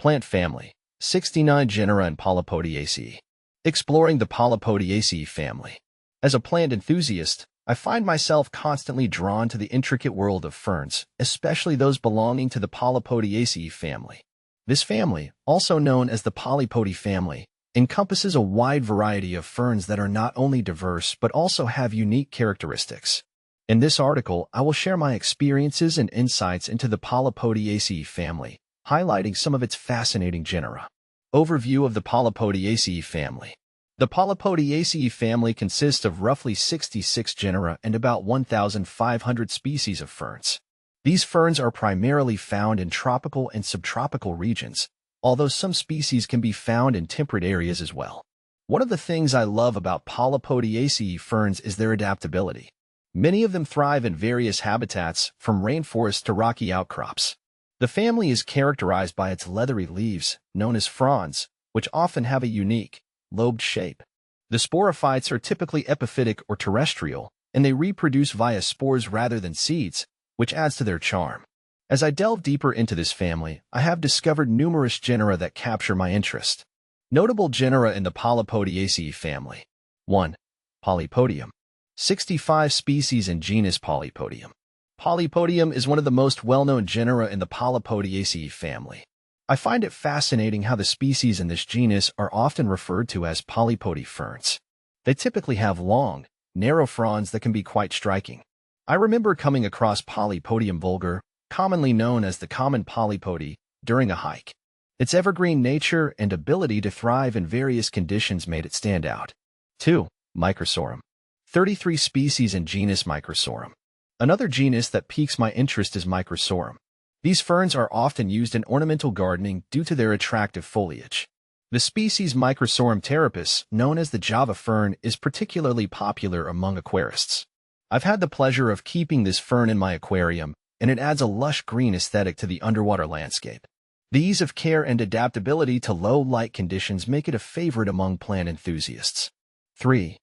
Plant family, 69 genera and Polypodiaceae. Exploring the Polypodiaceae family. As a plant enthusiast, I find myself constantly drawn to the intricate world of ferns, especially those belonging to the Polypodiaceae family. This family, also known as the Polypody family, encompasses a wide variety of ferns that are not only diverse but also have unique characteristics. In this article, I will share my experiences and insights into the Polypodiaceae family, highlighting some of its fascinating genera. Overview of the Polypodiaceae family. The Polypodiaceae family consists of roughly 66 genera and about 1,500 species of ferns. These ferns are primarily found in tropical and subtropical regions, although some species can be found in temperate areas as well. One of the things I love about Polypodiaceae ferns is their adaptability. Many of them thrive in various habitats, from rainforests to rocky outcrops. The family is characterized by its leathery leaves, known as fronds, which often have a unique, lobed shape. The sporophytes are typically epiphytic or terrestrial, and they reproduce via spores rather than seeds, which adds to their charm. As I delve deeper into this family, I have discovered numerous genera that capture my interest. Notable genera in the Polypodiaceae family. 1. Polypodium. 65 species in genus Polypodium. Polypodium is one of the most well-known genera in the Polypodiaceae family. I find it fascinating how the species in this genus are often referred to as polypody ferns. They typically have long, narrow fronds that can be quite striking. I remember coming across Polypodium vulgar, commonly known as the common polypody, during a hike. Its evergreen nature and ability to thrive in various conditions made it stand out. 2. Microsorum. 33 species in genus Microsorum. Another genus that piques my interest is Microsorum. These ferns are often used in ornamental gardening due to their attractive foliage. The species Microsorum terapus, known as the Java fern, is particularly popular among aquarists. I've had the pleasure of keeping this fern in my aquarium, and it adds a lush green aesthetic to the underwater landscape. The ease of care and adaptability to low light conditions make it a favorite among plant enthusiasts. 3.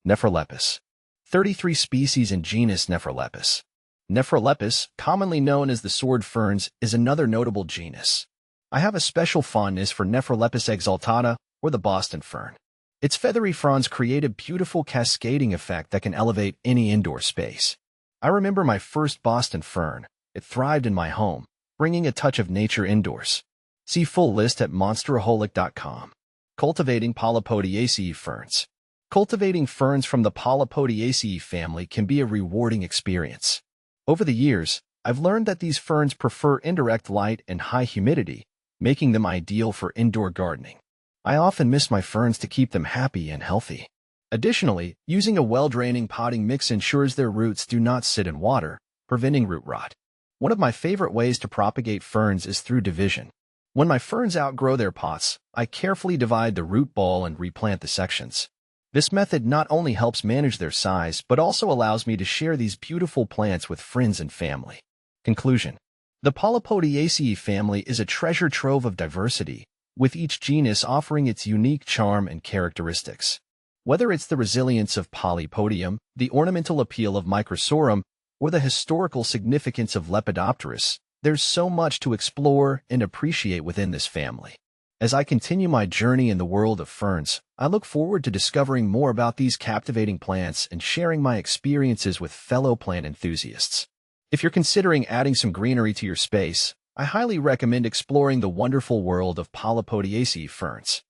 Nephrolepis. 33 species in genus Nephrolepis. Nephrolepis, commonly known as the sword ferns, is another notable genus. I have a special fondness for Nephrolepis exaltata, or the Boston fern. Its feathery fronds create a beautiful cascading effect that can elevate any indoor space. I remember my first Boston fern. It thrived in my home, bringing a touch of nature indoors. See full list at monsteraholic.com. Cultivating Polypodiaceae ferns. Cultivating ferns from the Polypodiaceae family can be a rewarding experience. Over the years, I've learned that these ferns prefer indirect light and high humidity, making them ideal for indoor gardening. I often miss my ferns to keep them happy and healthy. Additionally, using a well-draining potting mix ensures their roots do not sit in water, preventing root rot. One of my favorite ways to propagate ferns is through division. When my ferns outgrow their pots, I carefully divide the root ball and replant the sections. This method not only helps manage their size, but also allows me to share these beautiful plants with friends and family. Conclusion. The Polypodiaceae family is a treasure trove of diversity, with each genus offering its unique charm and characteristics. Whether it's the resilience of Polypodium, the ornamental appeal of Microsorum, or the historical significance of Lepidopterus, there's so much to explore and appreciate within this family. As I continue my journey in the world of ferns, I look forward to discovering more about these captivating plants and sharing my experiences with fellow plant enthusiasts. If you're considering adding some greenery to your space, I highly recommend exploring the wonderful world of Polypodiaceae ferns.